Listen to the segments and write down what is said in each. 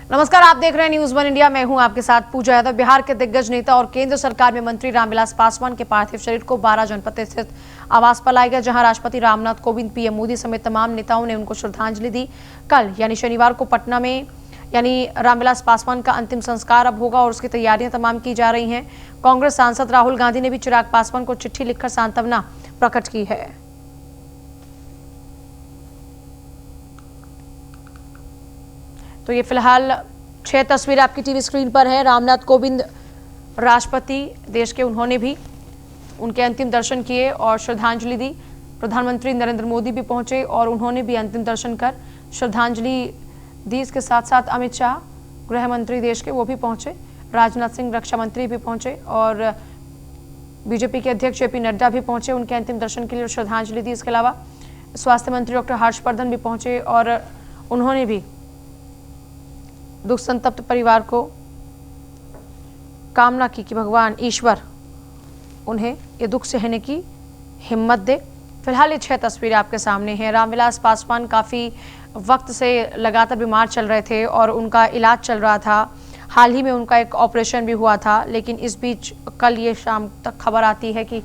नमस्कार, आप देख रहे हैं न्यूज़ वन इंडिया। मैं हूं आपके साथ पूजा यादव। बिहार के दिग्गज नेता और केंद्र सरकार में मंत्री रामविलास पासवान के पार्थिव शरीर को 12 जनपद स्थित आवास पर लाया गया, जहां राष्ट्रपति रामनाथ कोविंद, पीएम मोदी समेत तमाम नेताओं ने उनको श्रद्धांजलि दी। कल यानी शनिवार को पटना में रामविलास पासवान का अंतिम संस्कार अब होगा और उसकी तैयारियां तमाम की जा रही हैं। कांग्रेस सांसद राहुल गांधी ने भी चिराग पासवान को चिट्ठी लिखकर सांत्वना प्रकट की है। तो ये फिलहाल 6 तस्वीरें आपकी टीवी स्क्रीन पर है। रामनाथ कोविंद राष्ट्रपति देश के, उन्होंने भी उनके अंतिम दर्शन किए और श्रद्धांजलि दी। प्रधानमंत्री नरेंद्र मोदी भी पहुंचे और उन्होंने भी अंतिम दर्शन कर श्रद्धांजलि दी। इसके साथ साथ अमित शाह, गृह मंत्री देश के, वो भी पहुंचे। राजनाथ सिंह, रक्षा मंत्री भी पहुंचे और बीजेपी के अध्यक्ष जेपी नड्डा भी पहुंचे उनके अंतिम दर्शन के लिए, श्रद्धांजलि दी। इसके अलावा स्वास्थ्य मंत्री डॉक्टर हर्षवर्धन भी पहुंचे और उन्होंने भी दुख संतप्त परिवार को कामना की कि भगवान ईश्वर उन्हें ये दुख सहने की हिम्मत दे। फिलहाल ये 6 तस्वीरें आपके सामने हैं। रामविलास पासवान काफ़ी वक्त से लगातार बीमार चल रहे थे और उनका इलाज चल रहा था। हाल ही में उनका एक ऑपरेशन भी हुआ था, लेकिन इस बीच कल ये शाम तक खबर आती है कि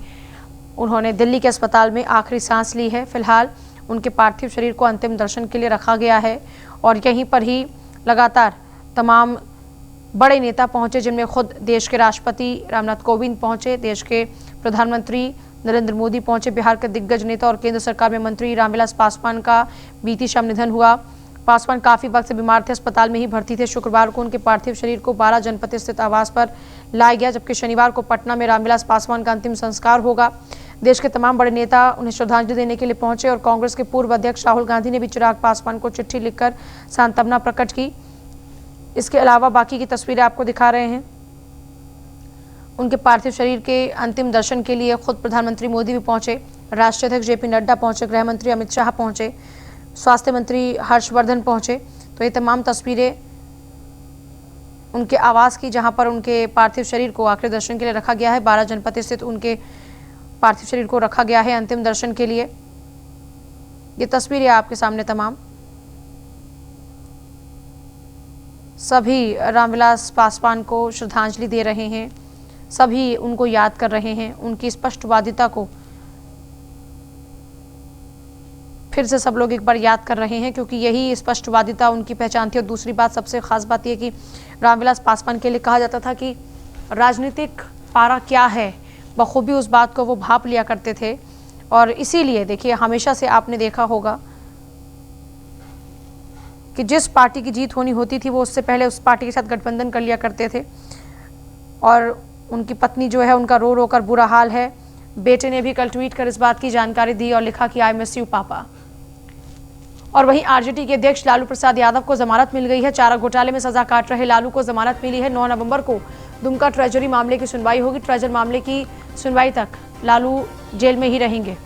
उन्होंने दिल्ली के अस्पताल में आखिरी सांस ली है। फिलहाल उनके पार्थिव शरीर को अंतिम दर्शन के लिए रखा गया है और यहीं पर ही लगातार तमाम बड़े नेता पहुंचे, जिनमें खुद देश के राष्ट्रपति रामनाथ कोविंद पहुंचे, देश के प्रधानमंत्री नरेंद्र मोदी पहुंचे, बिहार के दिग्गज नेता और केंद्र सरकार में मंत्री रामविलास पासवान का बीती शाम निधन हुआ। पासवान काफी वक्त से बीमार थे, अस्पताल में ही भर्ती थे। शुक्रवार को उनके पार्थिव शरीर को 12 जनपद स्थित आवास पर लाया गया, जबकि शनिवार को पटना में रामविलास पासवान का अंतिम संस्कार होगा। देश के तमाम बड़े नेता उन्हें श्रद्धांजलि देने के लिए पहुंचे और कांग्रेस के पूर्व अध्यक्ष राहुल गांधी ने भी चिराग पासवान को चिट्ठी लिखकर सांत्वना प्रकट की। इसके अलावा बाकी की तस्वीरें आपको दिखा रहे हैं। उनके पार्थिव शरीर के अंतिम दर्शन के लिए खुद प्रधानमंत्री मोदी भी पहुंचे, राष्ट्रीय अध्यक्ष जेपी नड्डा पहुंचे, गृह मंत्री अमित शाह पहुंचे, स्वास्थ्य मंत्री हर्षवर्धन पहुंचे। तो ये तमाम तस्वीरें उनके आवास की, जहां पर उनके पार्थिव शरीर को आखिरी दर्शन के लिए रखा गया है। 12 जनपद स्थित उनके पार्थिव शरीर को रखा गया है अंतिम दर्शन के लिए। ये तस्वीरें आपके सामने तमाम सभी रामविलास पासवान को श्रद्धांजलि दे रहे हैं, सभी उनको याद कर रहे हैं। उनकी स्पष्टवादिता को फिर से सब लोग एक बार याद कर रहे हैं, क्योंकि यही स्पष्टवादिता उनकी पहचान थी। और दूसरी बात, सबसे खास बात यह कि रामविलास पासवान के लिए कहा जाता था कि राजनीतिक पारा क्या है, बखूबी उस बात को वो भाप लिया करते थे। और इसीलिए देखिए, हमेशा से आपने देखा होगा कि जिस पार्टी की जीत होनी होती थी, वो उससे पहले उस पार्टी के साथ गठबंधन कर लिया करते थे। और उनकी पत्नी जो है, उनका रो रो कर बुरा हाल है। बेटे ने भी कल ट्वीट कर इस बात की जानकारी दी और लिखा कि आई मिस यू पापा। और वहीं आरजेडी के अध्यक्ष लालू प्रसाद यादव को जमानत मिल गई है। चारा घोटाले में सजा काट रहे लालू को जमानत मिली है। 9 नवंबर को दुमका ट्रेजरी मामले की सुनवाई होगी। ट्रेजर मामले की सुनवाई तक लालू जेल में ही रहेंगे।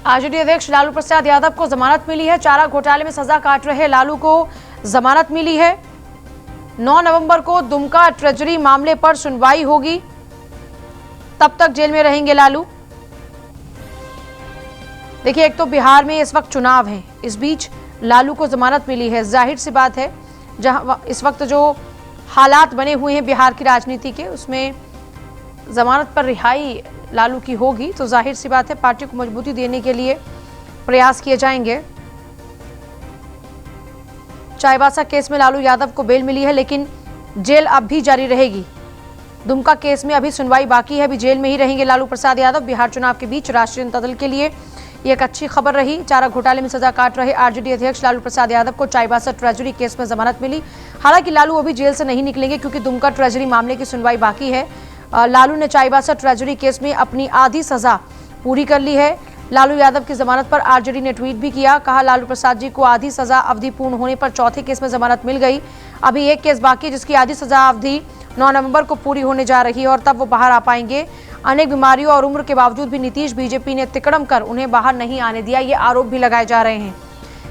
आरजेडी अध्यक्ष लालू प्रसाद यादव को जमानत मिली है। चारा घोटाले में सजा काट रहे लालू को जमानत मिली है। 9 नवंबर को दुमका ट्रेजरी मामले पर सुनवाई होगी, तब तक जेल में रहेंगे लालू। देखिए, एक तो बिहार में इस वक्त चुनाव है, इस बीच लालू को जमानत मिली है। जाहिर सी बात है, जहां इस वक्त जो हालात बने हुए हैं बिहार की राजनीति के, उसमें जमानत पर रिहाई लालू की होगी, तो जाहिर सी बात है पार्टी को मजबूती देने के लिए प्रयास किए जाएंगे। चाईबासा केस में लालू यादव को बेल मिली है, लेकिन जेल अब भी जारी रहेगी। दुमका केस में अभी सुनवाई बाकी है, अभी जेल में ही रहेंगे लालू प्रसाद यादव। बिहार चुनाव के बीच राष्ट्रीय जनता दल के लिए ये एक अच्छी खबर रही। चारा घोटाले में सजा काट रहे आरजेडी अध्यक्ष लालू प्रसाद यादव को चाईबासा ट्रेजरी केस में जमानत मिली। हालांकि लालू अभी जेल से नहीं निकलेंगे, क्योंकि दुमका ट्रेजरी मामले की सुनवाई बाकी है। लालू ने चाईबासा ट्रेजरी केस में अपनी आधी सजा पूरी कर ली है। लालू यादव की जमानत पर आरजेडी ने ट्वीट भी किया, कहा लालू प्रसाद जी को आधी सजा अवधि पूर्ण होने पर चौथे केस में जमानत मिल गई। अभी एक केस बाकी, जिसकी आधी सजा अवधि 9 नवंबर को पूरी होने जा रही है और तब वो बाहर आ पाएंगे। अनेक बीमारियों और उम्र के बावजूद भी नीतीश बीजेपी ने तिकड़म कर उन्हें बाहर नहीं आने दिया, ये आरोप भी लगाए जा रहे हैं।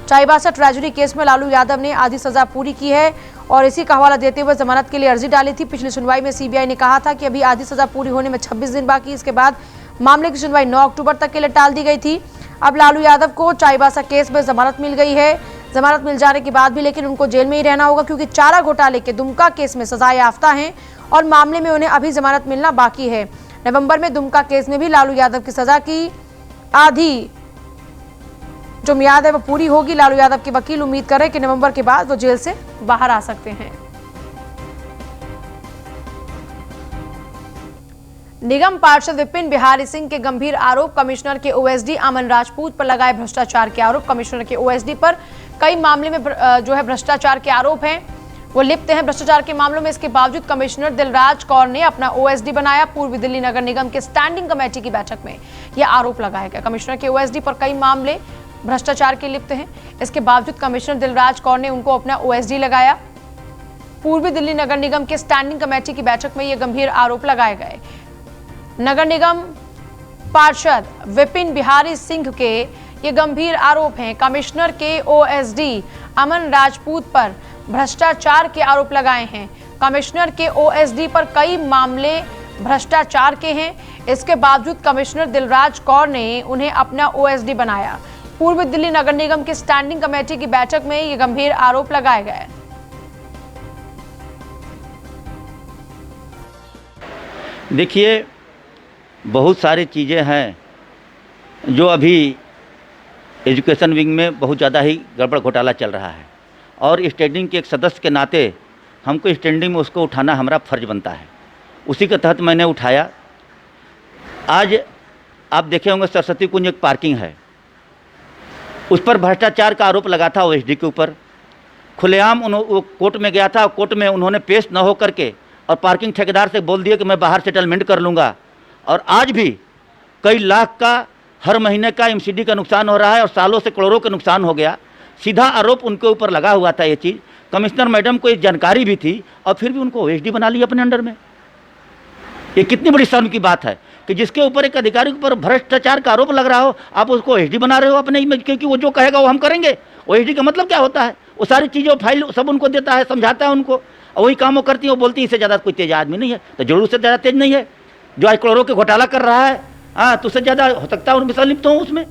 चाईबासा ट्रेजरी केस में लालू यादव ने आधी सजा पूरी की है और इसी का हवाला देते हुए जमानत के लिए अर्जी डाली थी। पिछली सुनवाई में सीबीआई ने कहा था कि अभी आधी सजा पूरी होने में 26 दिन बाकी। इसके बाद मामले की सुनवाई 9 अक्टूबर तक के लिए टाल दी गई थी। अब लालू यादव को चाईबासा केस में जमानत मिल गई है। जमानत मिल जाने के बाद भी लेकिन उनको जेल में ही रहना होगा, क्योंकि चारा घोटाले के दुमका केस में सजा याफ्ता हैं और मामले में उन्हें अभी जमानत मिलना बाकी है। नवंबर में दुमका केस में भी लालू यादव की सजा की आधी जो मियाद है वो पूरी होगी। लालू यादव के वकील उम्मीद कर रहे हैं कि नवंबर के बाद वो जेल से बाहर आ सकते हैं। निगम पार्षद विपिन बिहारी सिंह के गंभीर आरोप। कमिश्नर के ओएसडी अमन राजपूत पर लगाए भ्रष्टाचार के आरोप। कमिश्नर के ओएसडी पर कई मामले में जो है भ्रष्टाचार के आरोप हैं, वो लिप्त हैं भ्रष्टाचार के मामलों में। इसके बावजूद कमिश्नर दिलराज कौर ने अपना ओएसडी बनाया। पूर्वी दिल्ली नगर निगम के स्टैंडिंग कमेटी की बैठक में यह आरोप लगाया गया। कमिश्नर के ओएसडी पर कई मामले भ्रष्टाचार के लिप्त हैं। इसके बावजूद कमिश्नर दिलराज कौर ने उनको अपना ओएसडी लगाया। पूर्वी दिल्ली नगर निगम के स्टैंडिंग कमेटी की बैठक में ये गंभीर आरोप लगाए गए। नगर निगम पार्षद विपिन बिहारी सिंह के ये गंभीर आरोप हैं। कमिश्नर के ओएसडी अमन राजपूत पर भ्रष्टाचार के आरोप लगाए हैं। कमिश्नर के ओएसडी पर कई मामले भ्रष्टाचार के हैं। इसके बावजूद कमिश्नर दिलराज कौर ने उन्हें अपना ओएसडी बनाया। पूर्वी दिल्ली नगर निगम की स्टैंडिंग कमेटी की बैठक में ये गंभीर आरोप लगाए गए। देखिए, बहुत सारी चीज़ें हैं जो अभी एजुकेशन विंग में बहुत ज़्यादा ही गड़बड़ घोटाला चल रहा है और स्टैंडिंग के एक सदस्य के नाते हमको स्टैंडिंग में उसको उठाना हमारा फर्ज बनता है। उसी के तहत मैंने उठाया। आज आप देखे होंगे सरस्वती कुंज एक पार्किंग है, उस पर भ्रष्टाचार का आरोप लगा था ओएसडी के ऊपर। खुलेआम वो कोर्ट में गया था, कोर्ट में उन्होंने पेश न हो करके और पार्किंग ठेकेदार से बोल दिया कि मैं बाहर सेटलमेंट कर लूँगा। और आज भी कई लाख का हर महीने का एमसीडी का नुकसान हो रहा है और सालों से करोड़ों का नुकसान हो गया। सीधा आरोप उनके ऊपर लगा हुआ था ये चीज़। कमिश्नर मैडम को ये जानकारी भी थी और फिर भी उनको ओएसडी बना लिया अपने अंडर में। ये कितनी बड़ी शर्म की बात है कि जिसके ऊपर एक अधिकारी के ऊपर भ्रष्टाचार का आरोप लग रहा हो, आप उसको ओएसडी बना रहे हो अपने में, क्योंकि वो जो कहेगा वो हम करेंगे। ओएसडी का मतलब क्या होता है? वो सारी चीज़ें फाइल सब उनको देता है, समझाता है उनको, और वही काम वो करती है। वो बोलती है इससे ज़्यादा कोई तेज आदमी नहीं है, तो जरूर उससे ज़्यादा तेज नहीं है। जो आज करोड़ों के घोटाला कर रहा है, हाँ, तो उससे ज़्यादा हो सकता है उनमें लिप्त हो उसमें।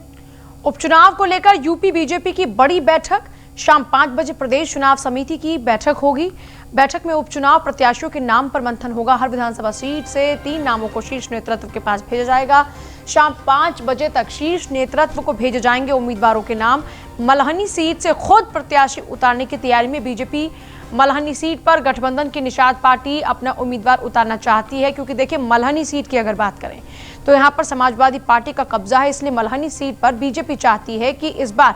उपचुनाव को लेकर यूपी बीजेपी की बड़ी बैठक। शाम 5 बजे प्रदेश चुनाव समिति की बैठक होगी। बैठक में उपचुनाव प्रत्याशियों के नाम पर मंथन होगा। हर विधानसभा सीट से 3 नामों को शीर्ष नेतृत्व के पास भेजा जाएगा। शाम 5 बजे तक शीर्ष नेतृत्व को भेजे जाएंगे उम्मीदवारों के नाम। मल्हनी सीट से खुद प्रत्याशी उतारने की तैयारी में बीजेपी। मल्हनी सीट पर गठबंधन की निषाद पार्टी अपना उम्मीदवार उतारना चाहती है, क्योंकि देखिए मल्हनी सीट की अगर बात करें तो यहाँ पर समाजवादी पार्टी का कब्जा है। इसलिए मल्हनी सीट पर बीजेपी चाहती है कि इस बार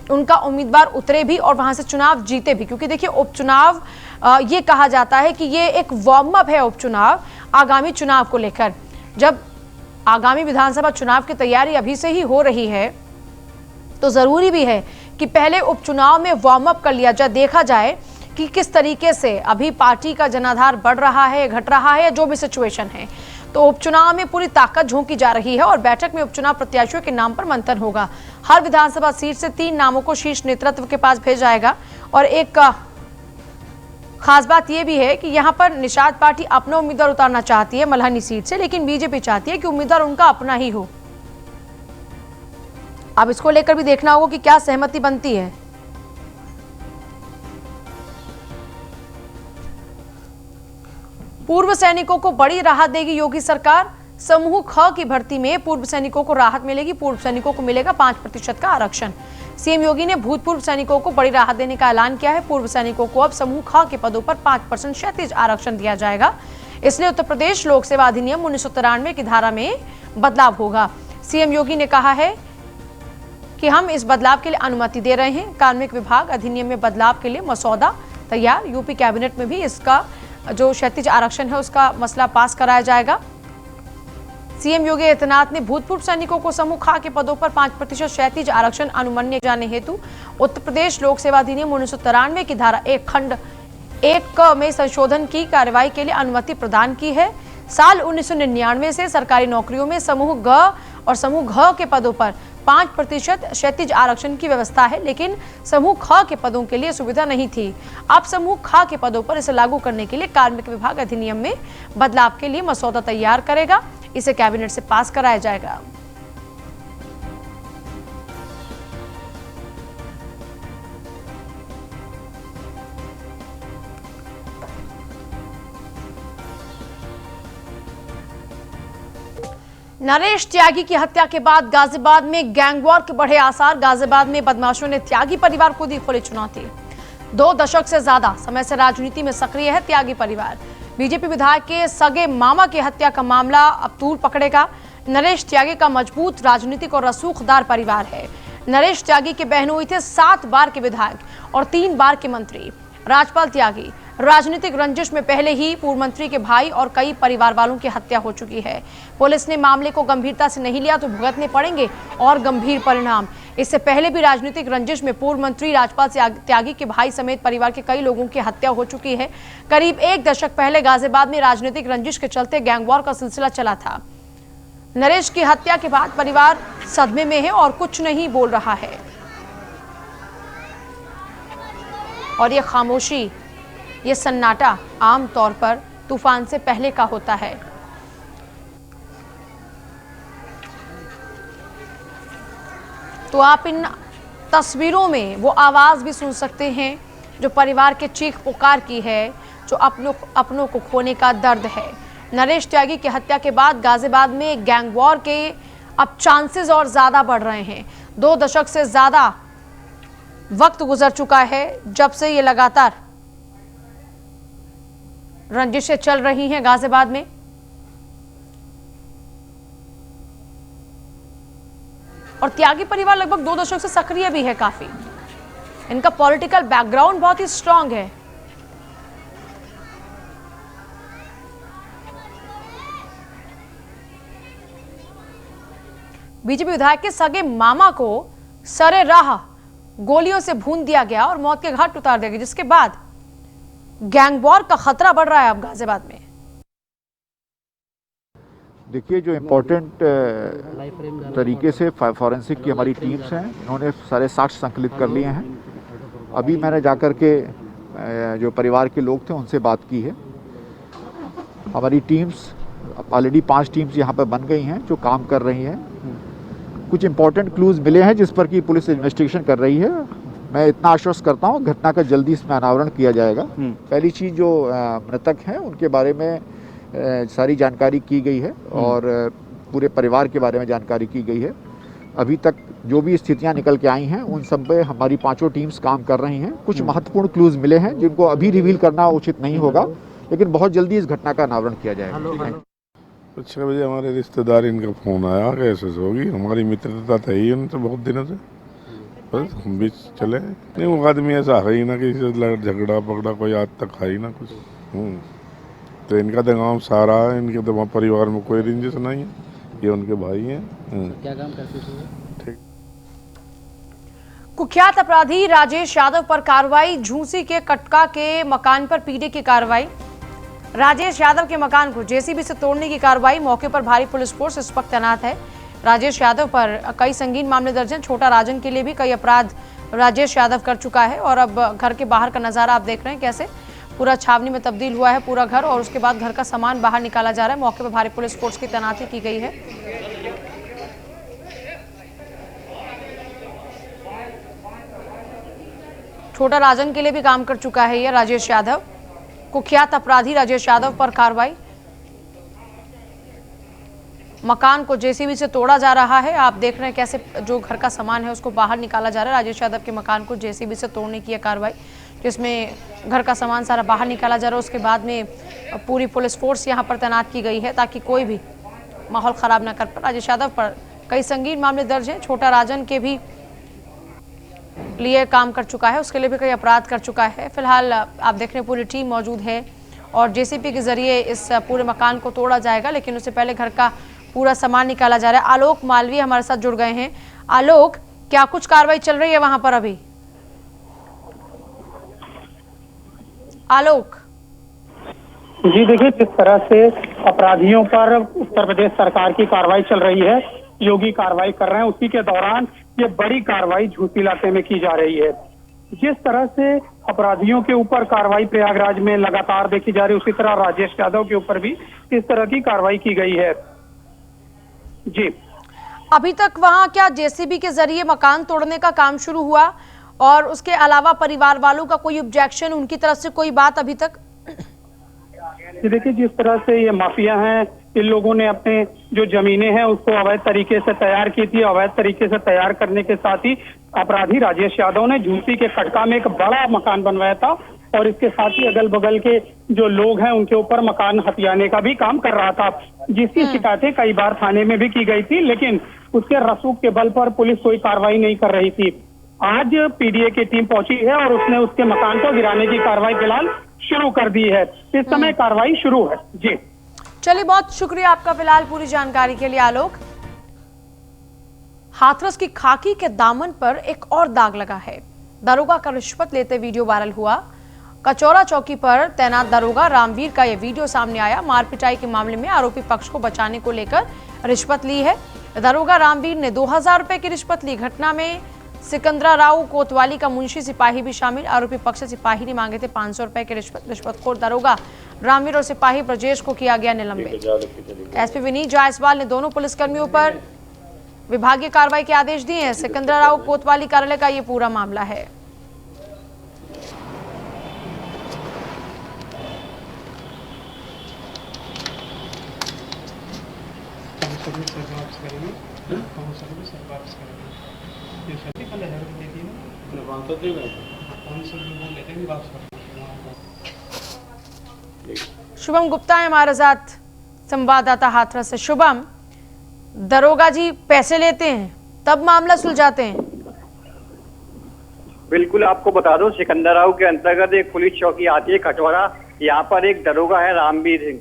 उनका उम्मीदवार उतरे भी और वहां से चुनाव जीते भी, क्योंकि देखिए उपचुनाव ये कहा जाता है कि ये एक वार्म अप है उपचुनाव आगामी चुनाव को लेकर। जब आगामी विधानसभा चुनाव की तैयारी अभी से ही हो रही है तो जरूरी भी है कि पहले उपचुनाव में वार्म अप कर लिया जाए, देखा जाए कि किस तरीके से अभी पार्टी का जनाधार बढ़ रहा है, घट रहा है, या जो भी सिचुएशन है। तो उपचुनाव में पूरी ताकत झोंकी जा रही है और बैठक में उपचुनाव प्रत्याशियों के नाम पर मंथन होगा। हर विधानसभा सीट से 3 नामों को शीर्ष नेतृत्व के पास भेजा जाएगा। और एक खास बात यह भी है कि यहाँ पर निषाद पार्टी अपना उम्मीदवार उतारना चाहती है मल्हनी सीट से, लेकिन बीजेपी चाहती है कि उम्मीदवार उनका अपना ही हो। अब इसको लेकर भी देखना होगा कि क्या सहमति बनती है। पूर्व सैनिकों को बड़ी राहत देगी योगी सरकार। समूह ख की भर्ती में पूर्व सैनिकों को राहत मिलेगी। पूर्व सैनिकों को मिलेगा 5% का आरक्षण। सीएम योगी ने भूतपूर्व सैनिकों को बड़ी राहत देने का ऐलान किया है। पूर्व सैनिकों को अब समूह ख के पदों पर 5% क्षैतिज आरक्षण दिया जाएगा। इसलिए उत्तर प्रदेश लोक सेवा अधिनियम 1993 की धारा में बदलाव होगा। सीएम योगी ने कहा है कि हम इस बदलाव के लिए अनुमति दे रहे हैं। कार्मिक विभाग अधिनियम में बदलाव के लिए मसौदा तैयार। यूपी कैबिनेट में भी इसका जो क्षैतिज आरक्षण है उसका मसला पास कराया जाएगा। सीएम योगी आदित्यनाथ ने भूतपूर्व सैनिकों को समूह ख के पदों पर 5% क्षैतिज आरक्षण अनुमन्य जाने हेतु उत्तर प्रदेश लोक सेवा अधिनियम 1993 की धारा 1 खंड 1 में संशोधन की कार्रवाई के लिए अनुमति प्रदान की है। साल 1999 से सरकारी नौकरियों में समूह ग और समूह घ के पदों पर 5% क्षैतिज आरक्षण की व्यवस्था है, लेकिन समूह ख के पदों के लिए सुविधा नहीं थी। अब समूह ख के पदों पर इसे लागू करने के लिए कार्मिक विभाग अधिनियम में बदलाव के लिए मसौदा तैयार करेगा। इसे कैबिनेट से पास कराया जाएगा। नरेश त्यागी की हत्या के बाद गाजियाबाद में गैंगवॉर के बढ़े आसार। गाजियाबाद में बदमाशों ने त्यागी परिवार को दी खुली चुनौती। 2 दशक से ज्यादा समय से राजनीति में सक्रिय है त्यागी परिवार। बीजेपी विधायक के सगे मामा की हत्या का मामला अब तूल पकड़ेगा। नरेश त्यागी का मजबूत राजनीतिक और रसूखदार परिवार है। नरेश त्यागी के बहनोई थे 7 बार के विधायक और 3 बार के मंत्री। राजपाल त्यागी राजनीतिक रंजिश में पहले ही पूर्व मंत्री के भाई और कई परिवार वालों की हत्या हो चुकी है। पुलिस ने मामले को गंभीरता से नहीं लिया तो भुगतने पड़ेंगे और गंभीर परिणाम। इससे पहले भी राजनीतिक रंजिश में पूर्व मंत्री राजपाल त्यागी के भाई समेत परिवार के कई लोगों की हत्या हो चुकी है। करीब 1 दशक पहले गाजियाबाद में राजनीतिक रंजिश के चलते गैंगवॉर का सिलसिला चला था। नरेश की हत्या के बाद परिवार सदमे में है और कुछ नहीं बोल रहा है। और ये खामोशी, ये सन्नाटा आमतौर पर तूफान से पहले का होता है। तो आप इन तस्वीरों में वो आवाज भी सुन सकते हैं जो परिवार के चीख पुकार की है, जो अपनों को खोने का दर्द है। नरेश त्यागी की हत्या के बाद गाजियाबाद में गैंगवॉर के अब चांसेस और ज्यादा बढ़ रहे हैं। 2 दशक से ज्यादा वक्त गुजर चुका है जब से ये लगातार रंजिशें चल रही हैं गाजियाबाद में। और त्यागी परिवार लगभग 2 दशक से सक्रिय भी है काफी। इनका पॉलिटिकल बैकग्राउंड बहुत ही स्ट्रांग है। बीजेपी विधायक के सगे मामा को सरे राह गोलियों से भून दिया गया और मौत के घाट उतार दिया गया, जिसके बाद गैंगवॉर का खतरा बढ़ रहा है अब गाजियाबाद में। देखिए, जो इम्पोर्टेंट तरीके से फॉरेंसिक की हमारी टीम्स हैं, इन्होंने सारे साक्ष्य संकलित कर लिए हैं। अभी मैंने जाकर के जो परिवार के लोग थे उनसे बात की है। हमारी टीम्स ऑलरेडी 5 टीम्स यहाँ पर बन गई हैं जो काम कर रही हैं। कुछ इम्पोर्टेंट क्लूज मिले हैं जिस पर कि पुलिस इन्वेस्टिगेशन कर रही है। मैं इतना आश्वस्त करता हूँ घटना का जल्दी इसमें अनावरण किया जाएगा। पहली चीज़, जो मृतक हैं उनके बारे में सारी जानकारी की गई है और पूरे परिवार के बारे में जानकारी की गई है। अभी तक जो भी स्थितियां निकल के आई हैं उन सब पे हमारी 5 टीम्स काम कर रही हैं। कुछ महत्वपूर्ण क्लूज मिले हैं जिनको अभी रिवील करना उचित नहीं होगा, लेकिन बहुत जल्दी इस घटना का अनावरण किया जाएगा। 6 बजे हमारे रिश्तेदार इनका फ़ोन आया कि ऐसे होगी। हमारी मित्रता था ही उनसे बहुत दिनों से, बस हम भी चले। नहीं, वो आदमी ऐसा है ही ना कि झगड़ा पकड़ा कोई आज तक है ही ना कुछ। तो इनका तो गाँव सारा है, इनके तो परिवार में कोई रंजिश नहीं है, ये उनके भाई हैं। क्या काम करते थे? ठीक। कुख्यात अपराधी राजेश यादव पर कार्रवाई। झूंसी के कटका के मकान पर पीडे की कार्रवाई। राजेश यादव के मकान को जेसीबी से तोड़ने की कार्रवाई। मौके पर भारी पुलिस फोर्स इस वक्त तैनात है। राजेश यादव पर कई संगीन मामले दर्ज हैं। छोटा राजन के लिए भी कई अपराध राजेश यादव कर चुका है। और अब घर के बाहर का नजारा आप देख रहे हैं, कैसे पूरा छावनी में तब्दील हुआ है पूरा घर, और उसके बाद घर का सामान बाहर निकाला जा रहा है। मौके पर भारी पुलिस फोर्स की तैनाती की गई है। छोटा राजन के लिए भी काम कर चुका है ये राजेश यादव। कुख्यात अपराधी राजेश यादव पर कार्रवाई। मकान को जेसीबी से तोड़ा जा रहा है। आप देख रहे हैं कैसे जो घर का सामान है उसको बाहर निकाला जा रहा है। राजेश यादव के मकान को जेसीबी से तोड़ने की यह कार्रवाई, जिसमें घर का सामान सारा बाहर निकाला जा रहा है। उसके बाद में पूरी पुलिस फोर्स यहां पर तैनात की गई है ताकि कोई भी माहौल खराब न कर पाए। राजेश यादव पर कई संगीन मामले दर्ज हैं। छोटा राजन के भी लिए काम कर चुका है, उसके लिए भी कई अपराध कर चुका है। फिलहाल आप देख रहे हैं पूरी टीम मौजूद है और जेसीबी के जरिए इस पूरे मकान को तोड़ा जाएगा, लेकिन उससे पहले घर का पूरा सामान निकाला जा रहा है। आलोक मालवीय हमारे साथ जुड़ गए हैं। आलोक, क्या कुछ कार्रवाई चल रही है वहां पर अभी? आलोक, जी देखिए, जिस तरह से अपराधियों पर उत्तर प्रदेश सरकार की कार्रवाई चल रही है, योगी कार्रवाई कर रहे हैं, उसी के दौरान ये बड़ी कार्रवाई झूसी इलाके में की जा रही है। जिस तरह से अपराधियों के ऊपर कार्रवाई प्रयागराज में लगातार देखी जा रही है, उसी तरह राजेश यादव के ऊपर भी इस तरह की कार्रवाई की गई है। जी, अभी तक वहां क्या जेसीबी के जरिए मकान तोड़ने का काम शुरू हुआ, और उसके अलावा परिवार वालों का कोई ऑब्जेक्शन, उनकी तरफ से कोई बात अभी तक? देखिए, जिस तरह से ये माफिया हैं, इन लोगों ने अपने जो जमीनें हैं उसको अवैध तरीके से तैयार की थी। अवैध तरीके से तैयार करने के साथ ही अपराधी राजेश यादव ने झूसी के खटका में एक बड़ा मकान बनवाया था, और इसके साथ ही अगल बगल के जो लोग हैं उनके ऊपर मकान हथियाने का भी काम कर रहा था, जिसकी शिकायतें कई बार थाने में भी की गई थी, लेकिन उसके रसूख के बल पर पुलिस कोई कार्रवाई नहीं कर रही थी। आज पीडीए की टीम पहुंची है और उसने उसके मकान को गिराने की कार्रवाई फिलहाल शुरू कर दी है। इस समय कार्रवाई शुरू है। जी चलिए, बहुत शुक्रिया आपका फिलहाल पूरी जानकारी के लिए आलोक। हाथरस की खाकी के दामन पर एक और दाग लगा है। दरोगा का रिश्वत लेते वीडियो वायरल हुआ। कचौरा चौकी पर तैनात दरोगा रामवीर का यह वीडियो सामने आया। मारपिटाई के मामले में आरोपी पक्ष को बचाने को लेकर रिश्वत ली है। दरोगा रामवीर ने 2000 रुपए की रिश्वत ली। घटना में सिकंदरा राव कोतवाली का मुंशी सिपाही भी शामिल। आरोपी पक्ष से सिपाही ने मांगे थे 500 रुपए की रिश्वत। रिश्वतखोर दरोगा रामवीर और सिपाही ब्रजेश को किया गया निलंबित। एसपी विनीत जायसवाल ने दोनों पुलिसकर्मियों पर विभागीय कार्रवाई के आदेश दिए हैं। सिकंदरा राव कोतवाली कार्यालय का ये पूरा मामला है। शुभम गुप्ता है हमारे साथ, संवाददाता हाथरस से। शुभम, दरोगा जी पैसे लेते हैं तब मामला सुलझाते हैं? बिल्कुल, आपको बता दो, सिकंदर राव के अंतर्गत एक पुलिस चौकी आती है कटवारा। यहाँ पर एक दरोगा है रामवीर सिंह,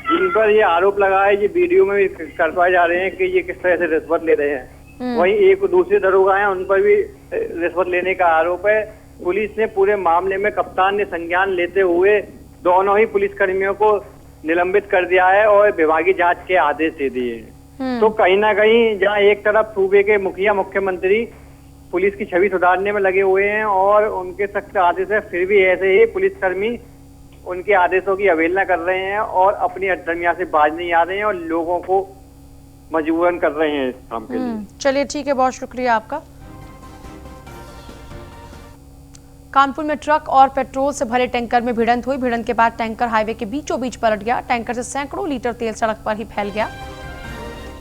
जिन पर ये आरोप लगा है, ये वीडियो में भी करवाए जा रहे हैं कि ये किस तरह से रिश्वत ले रहे हैं। वहीं एक दूसरे दरोगा हैं, उन पर भी रिश्वत लेने का आरोप है। पुलिस ने पूरे मामले में कप्तान ने संज्ञान लेते हुए दोनों ही पुलिसकर्मियों को निलंबित कर दिया है और विभागीय जांच के आदेश दे दिए हैं। तो कहीं ना कहीं जहां एक तरफ सूबे के मुखिया मुख्यमंत्री पुलिस की छवि सुधारने में लगे हुए हैं और उनके सख्त आदेश है, फिर भी ऐसे ही पुलिसकर्मी उनके आदेशों की अवहेलना कर रहे हैं और अपनी अधर्मिया से बाज नहीं आ रहे हैं और लोगों को मजबूरन कर रहे हैं इस काम के लिए। चलिए ठीक है, बहुत शुक्रिया आपका। कानपुर में ट्रक और पेट्रोल से भरे टैंकर में भिड़ंत हुई। भिड़ंत के बाद टैंकर हाईवे के बीचों बीच पलट गया। टैंकर से सैकड़ों लीटर तेल सड़क पर ही फैल गया।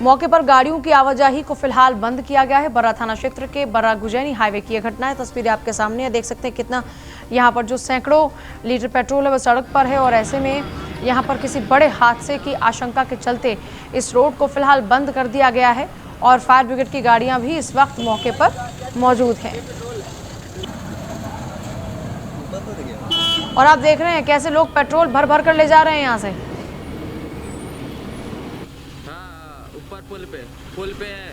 मौके पर गाड़ियों की आवाजाही को फिलहाल बंद किया गया है। बर्रा थाना क्षेत्र के बर्रा गुजैनी हाईवे की यह घटना है। तस्वीरें आपके सामने है, देख सकते हैं कितना यहाँ पर जो सैकड़ों लीटर पेट्रोल है वो सड़क पर है, और ऐसे में यहाँ पर किसी बड़े हादसे की आशंका के चलते इस रोड को फिलहाल बंद कर दिया गया है और फायर ब्रिगेड की गाड़ियां भी इस वक्त मौके पर मौजूद हैं। और आप देख रहे हैं कैसे लोग पेट्रोल भर भर कर ले जा रहे हैं यहाँ से। ऊपर पुल पे है।